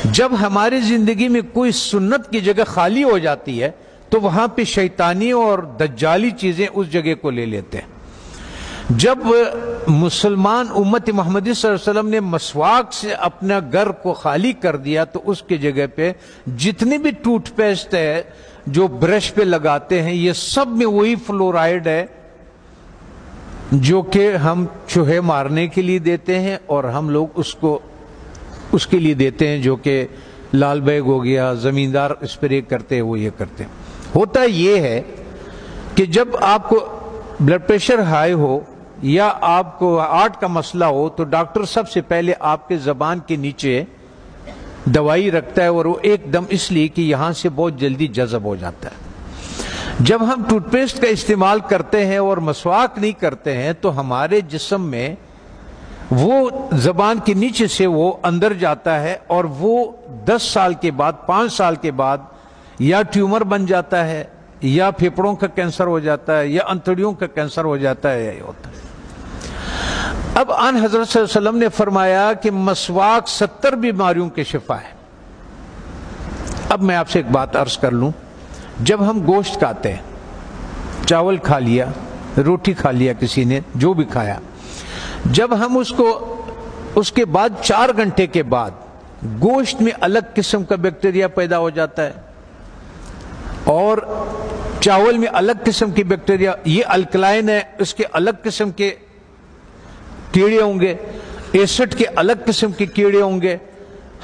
جب ہماری زندگی میں کوئی سنت کی جگہ خالی ہو جاتی ہے تو وہاں پہ شیطانی اور دجالی چیزیں اس جگہ کو لے لیتے ہیں۔ جب مسلمان امت محمدی صلی اللہ علیہ وسلم نے مسواک سے اپنا گھر کو خالی کر دیا تو اس کی جگہ پہ جتنی بھی ٹوتھ پیسٹ ہے جو برش پہ لگاتے ہیں یہ سب میں وہی فلورائڈ ہے جو کہ ہم چوہے مارنے کے لیے دیتے ہیں، اور ہم لوگ اس کے لیے دیتے ہیں جو کہ لال بیگ ہو گیا، زمیندار اسپرے کرتے ہیں وہ یہ کرتے ہیں۔ ہوتا یہ ہے کہ جب آپ کو بلڈ پریشر ہائی ہو یا آپ کو ہارٹ کا مسئلہ ہو تو ڈاکٹر سب سے پہلے آپ کے زبان کے نیچے دوائی رکھتا ہے، اور وہ ایک دم اس لیے کہ یہاں سے بہت جلدی جذب ہو جاتا ہے۔ جب ہم ٹوتھ پیسٹ کا استعمال کرتے ہیں اور مسواک نہیں کرتے ہیں تو ہمارے جسم میں وہ زبان کے نیچے سے وہ اندر جاتا ہے، اور وہ 10 سال کے بعد 5 سال کے بعد یا ٹیومر بن جاتا ہے یا پھیپڑوں کا کینسر ہو جاتا ہے یا انتڑیوں کا کینسر ہو جاتا ہے، یہ ہوتا ہے۔ اب آن حضرت صلی اللہ علیہ وسلم نے فرمایا کہ مسواک 70 بیماریوں کے شفا ہے۔ اب میں آپ سے ایک بات عرض کر لوں، جب ہم گوشت کھاتے ہیں، چاول کھا لیا، روٹی کھا لیا، کسی نے جو بھی کھایا، جب ہم اس کے بعد 4 گھنٹے کے بعد گوشت میں الگ قسم کا بیکٹیریا پیدا ہو جاتا ہے اور چاول میں الگ قسم کی بیکٹیریا، یہ الکلائن ہے، اس کے الگ قسم کے کیڑے ہوں گے، ایسڈ کے الگ قسم کے کیڑے ہوں گے،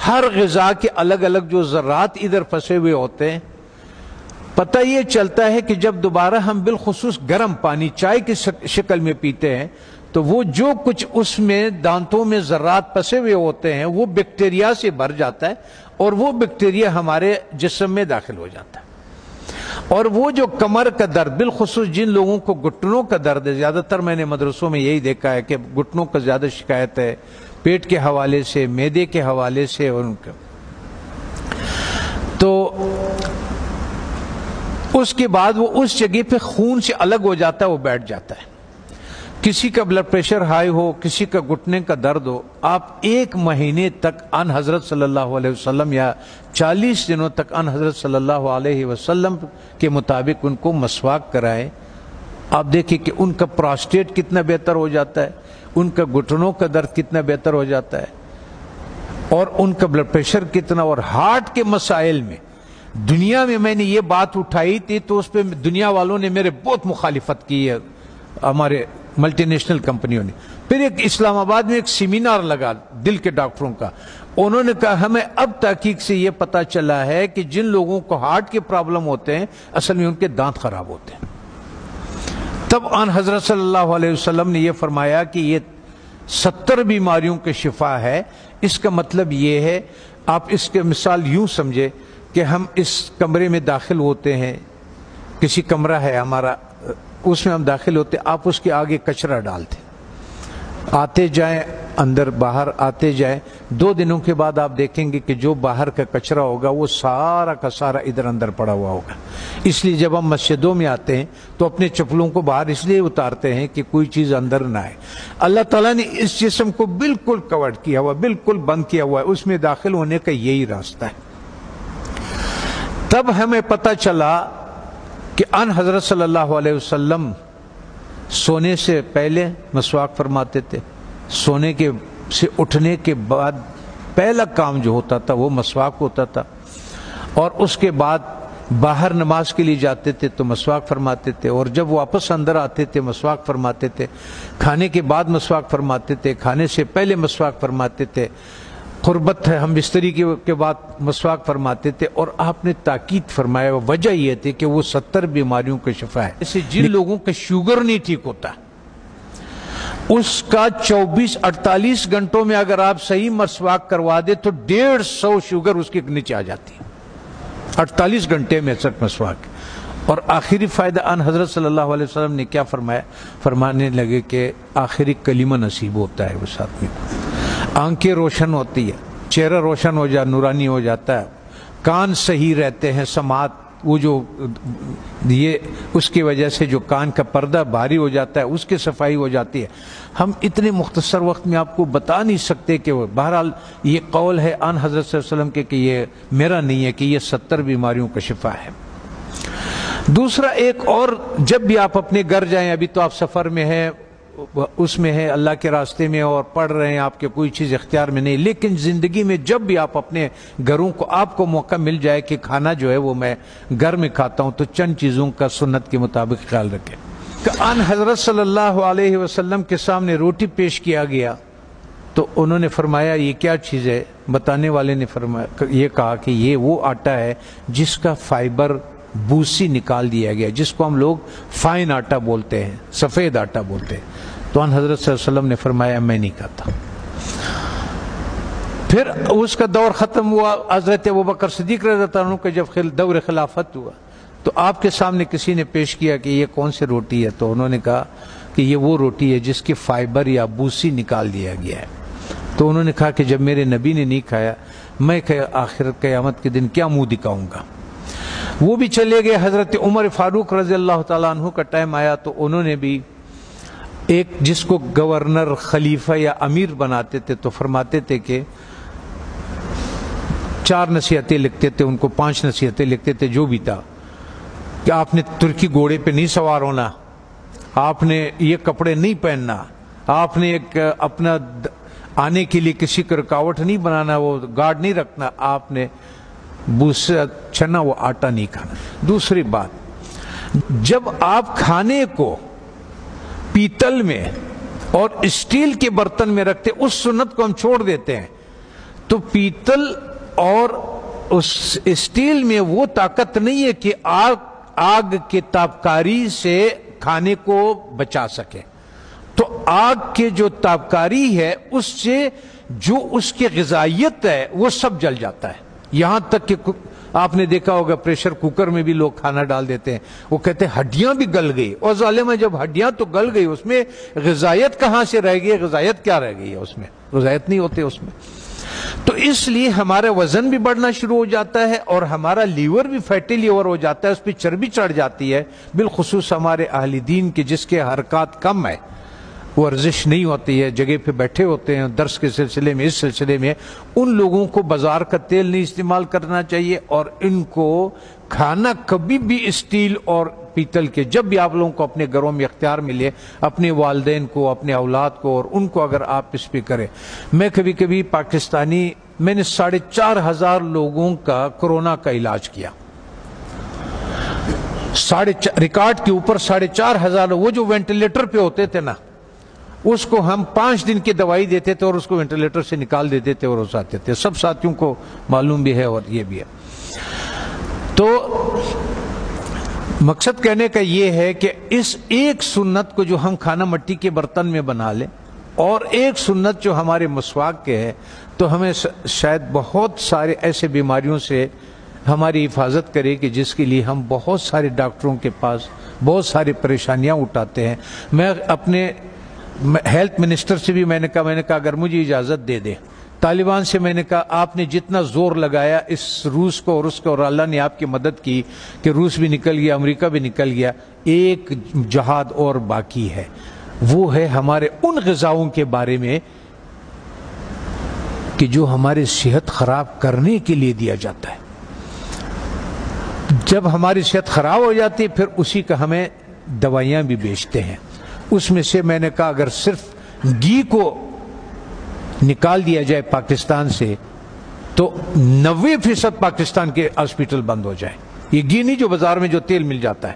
ہر غذا کے الگ الگ جو ذرات ادھر پھنسے ہوئے ہوتے ہیں۔ پتہ یہ چلتا ہے کہ جب دوبارہ ہم بالخصوص گرم پانی چائے کی شکل میں پیتے ہیں تو وہ جو کچھ اس میں دانتوں میں ذرات پھنسے ہوئے ہوتے ہیں وہ بیکٹیریا سے بھر جاتا ہے، اور وہ بیکٹیریا ہمارے جسم میں داخل ہو جاتا ہے۔ اور وہ جو کمر کا درد، بالخصوص جن لوگوں کو گھٹنوں کا درد ہے، زیادہ تر میں نے مدرسوں میں یہی دیکھا ہے کہ گھٹنوں کا زیادہ شکایت ہے، پیٹ کے حوالے سے، معدے کے حوالے سے، ان کا تو اس کے بعد وہ اس جگہ پہ خون سے الگ ہو جاتا ہے، وہ بیٹھ جاتا ہے۔ کسی کا بلڈ پریشر ہائی ہو، کسی کا گھٹنے کا درد ہو، آپ 1 مہینے تک ان حضرت صلی اللہ علیہ وسلم یا 40 دنوں تک ان حضرت صلی اللہ علیہ وسلم کے مطابق ان کو مسواک کرائیں۔ آپ دیکھیں کہ ان کا پراسٹیٹ کتنا بہتر ہو جاتا ہے، ان کا گھٹنوں کا درد کتنا بہتر ہو جاتا ہے، اور ان کا بلڈ پریشر کتنا، اور ہارٹ کے مسائل میں دنیا میں نے یہ بات اٹھائی تھی تو اس پہ دنیا والوں نے میرے بہت مخالفت کی ہے، ہمارے ملٹی نیشنل کمپنیوں نے۔ پھر ایک اسلام آباد میں ایک سیمینار لگا دل کے ڈاکٹروں کا، انہوں نے کہا ہمیں اب تحقیق سے یہ پتا چلا ہے کہ جن لوگوں کو ہارٹ کے پرابلم ہوتے ہیں اصل میں ان کے دانت خراب ہوتے ہیں۔ تب آن حضرت صلی اللہ علیہ وسلم نے یہ فرمایا کہ یہ 70 بیماریوں کے شفا ہے۔ اس کا مطلب یہ ہے، آپ اس کے مثال یوں سمجھے کہ ہم اس کمرے میں داخل ہوتے ہیں، کسی کمرہ ہے ہمارا، اس میں ہم داخل ہوتے، آپ اس کے آگے کچرا ڈالتے، آتے جائیں اندر باہر آتے جائیں، 2 دنوں کے بعد آپ دیکھیں گے کہ جو باہر کا کچرا ہوگا وہ سارا کا سارا ادھر اندر پڑا ہوا ہوگا۔ اس لیے جب ہم مسجدوں میں آتے ہیں تو اپنے چپلوں کو باہر اس لیے اتارتے ہیں کہ کوئی چیز اندر نہ آئے۔ اللہ تعالیٰ نے اس جسم کو بالکل کور کیا ہوا، بالکل بند کیا ہوا ہے، اس میں داخل ہونے کا یہی راستہ ہے۔ تب ہمیں پتہ چلا کہ ان حضرت صلی اللہ علیہ وسلم سونے سے پہلے مسواک فرماتے تھے، سونے کے سے اٹھنے کے بعد پہلا کام جو ہوتا تھا وہ مسواک ہوتا تھا، اور اس کے بعد باہر نماز کے لیے جاتے تھے تو مسواک فرماتے تھے، اور جب واپس اندر آتے تھے مسواک فرماتے تھے، کھانے کے بعد مسواک فرماتے تھے، کھانے سے پہلے مسواک فرماتے تھے، قربت ہے ہم بستری کے بعد مسواک فرماتے تھے۔ اور آپ نے تاکید فرمایا، وجہ یہ تھی کہ وہ 70 بیماریوں کا شفا ہے۔ جیسے جن لوگوں کا شوگر نہیں ٹھیک ہوتا، اس کا 24-48 گھنٹوں میں اگر آپ صحیح مسواک کروا دے تو 150 شوگر اس کے نیچے آ جاتی ہے، 48 گھنٹے میں سچ مسواک۔ اور آخری فائدہ ان حضرت صلی اللہ علیہ وسلم نے کیا فرمایا؟ فرمانے لگے کہ آخری کلمہ نصیب ہوتا ہے اس آدمی کو، آنکھیں روشن ہوتی ہے، چہرہ روشن ہو جاتا، نورانی ہو جاتا ہے، کان صحیح رہتے ہیں، سماعت وہ جو یہ اس کی وجہ سے جو کان کا پردہ بھاری ہو جاتا ہے اس کی صفائی ہو جاتی ہے. ہم اتنے مختصر وقت میں آپ کو بتا نہیں سکتے کہ بہرحال یہ قول ہے آن حضرت صلی اللہ علیہ وسلم کے کہ یہ میرا نہیں ہے کہ یہ 70 بیماریوں کا شفا ہے. دوسرا ایک اور، جب بھی آپ اپنے گھر جائیں، ابھی تو آپ سفر میں ہیں، اس میں ہے اللہ کے راستے میں اور پڑھ رہے ہیں، آپ کے کوئی چیز اختیار میں نہیں، لیکن زندگی میں جب بھی آپ اپنے گھروں کو آپ کو موقع مل جائے کہ کھانا جو ہے وہ میں گھر میں کھاتا ہوں، تو چند چیزوں کا سنت کے مطابق خیال رکھیں. کہ ان حضرت صلی اللہ علیہ وسلم کے سامنے روٹی پیش کیا گیا تو انہوں نے فرمایا یہ کیا چیز ہے؟ بتانے والے نے فرمایا، یہ کہا کہ یہ وہ آٹا ہے جس کا فائبر بوسی نکال دیا گیا، جس کو ہم لوگ فائن آٹا بولتے ہیں، سفید آٹا بولتے ہیں. تو ان حضرت صلی اللہ علیہ وسلم نے فرمایا میں نہیں کھاتا. پھر اس کا دور ختم ہوا، حضرت ابوبکر صدیق رضی اللہ عنہ کا جب دور خلافت ہوا تو آپ کے سامنے کسی نے پیش کیا کہ یہ کون سی روٹی ہے؟ تو انہوں نے کہا کہ یہ وہ روٹی ہے جس کی فائبر یا بوسی نکال دیا گیا ہے. تو انہوں نے کہا کہ جب میرے نبی نے نہیں کھایا، میں آخر قیامت کے دن کیا منہ دکھاؤں گا؟ وہ بھی چلے گئے. حضرت عمر فاروق رضی اللہ تعالیٰ عنہ کا ٹائم آیا تو انہوں نے بھی ایک جس کو گورنر، خلیفہ یا امیر بناتے تھے تو فرماتے تھے کہ 4 نصیحتیں لکھتے تھے، ان کو 5 نصیحتیں لکھتے تھے، جو بھی تھا کہ آپ نے ترکی گھوڑے پہ نہیں سوار ہونا، آپ نے یہ کپڑے نہیں پہننا، آپ نے ایک اپنا آنے کے لیے کسی کو رکاوٹ نہیں بنانا، وہ گارڈ نہیں رکھنا، آپ نے بوسا چنا وہ آٹا نہیں کھانا. دوسری بات، جب آپ کھانے کو پیتل میں اور اسٹیل کے برتن میں رکھتے، اس سنت کو ہم چھوڑ دیتے ہیں. تو پیتل اور اس اسٹیل میں وہ طاقت نہیں ہے کہ آگ کے تابکاری سے کھانے کو بچا سکے. تو آگ کے جو تابکاری ہے اس سے جو اس کی غذائیت ہے وہ سب جل جاتا ہے. یہاں تک کہ آپ نے دیکھا ہوگا پریشر کوکر میں بھی لوگ کھانا ڈال دیتے ہیں، وہ کہتے ہیں ہڈیاں بھی گل گئی. اور ظالم ہے، جب ہڈیاں تو گل گئی اس میں غذائیت کہاں سے رہ گئی؟ غذائیت کیا رہ گئی ہے اس میں؟ غذائیت نہیں ہوتے اس میں. تو اس لیے ہمارا وزن بھی بڑھنا شروع ہو جاتا ہے اور ہمارا لیور بھی فیٹی لیور ہو جاتا ہے، اس پہ چربی چڑھ جاتی ہے. بالخصوص ہمارے اہل دین کے جس کے حرکات کم ہے، ورزش نہیں ہوتی ہے، جگہ پہ بیٹھے ہوتے ہیں درس کے سلسلے میں، اس سلسلے میں ان لوگوں کو بازار کا تیل نہیں استعمال کرنا چاہیے. اور ان کو کھانا کبھی بھی اسٹیل اور پیتل کے، جب بھی آپ لوگوں کو اپنے گھروں میں اختیار ملے، اپنے والدین کو، اپنے اولاد کو اور ان کو اگر آپ اس پہ کریں. میں کبھی کبھی پاکستانی، میں نے 4,500 لوگوں کا کورونا کا علاج کیا، ریکارڈ کے اوپر 4,500. وہ جو وینٹیلیٹر پہ ہوتے تھے نا، اس کو ہم 5 دن کی دوائی دیتے تھے اور اس کو وینٹیلیٹر سے نکال دیتے تھے اور اس آتے تھے. سب ساتھیوں کو معلوم بھی ہے اور یہ بھی ہے. تو مقصد کہنے کا یہ ہے کہ اس ایک سنت کو جو ہم کھانا مٹی کے برتن میں بنا لیں اور ایک سنت جو ہمارے مسواک کے ہے، تو ہمیں شاید بہت سارے ایسے بیماریوں سے ہماری حفاظت کرے کہ جس کے لیے ہم بہت سارے ڈاکٹروں کے پاس بہت ساری پریشانیاں اٹھاتے ہیں. میں اپنے ہیلتھ منسٹر سے بھی میں نے کہا اگر مجھے اجازت دے دے، طالبان سے میں نے کہا آپ نے جتنا زور لگایا اس روس کو اور اس کو، اور اللہ نے آپ کی مدد کی کہ روس بھی نکل گیا، امریکہ بھی نکل گیا، ایک جہاد اور باقی ہے. وہ ہے ہمارے ان غذاؤں کے بارے میں کہ جو ہمارے صحت خراب کرنے کے لیے دیا جاتا ہے. جب ہماری صحت خراب ہو جاتی ہے پھر اسی کا ہمیں دوائیاں بھی بیچتے ہیں. اس میں سے میں نے کہا اگر صرف گھی کو نکال دیا جائے پاکستان سے تو 90% پاکستان کے ہاسپٹل بند ہو جائیں. یہ گھی نہیں جو بازار میں جو تیل مل جاتا ہے.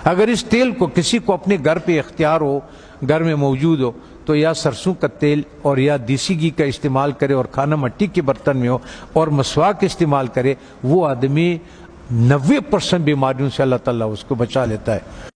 اگر اس تیل کو کسی کو اپنے گھر پہ اختیار ہو، گھر میں موجود ہو، تو یا سرسوں کا تیل اور یا دیسی گھی کا استعمال کرے اور کھانا مٹی کے برتن میں ہو اور مسواک استعمال کرے. وہ آدمی 90% بیماریوں سے اللہ تعالیٰ اس کو بچا لیتا ہے.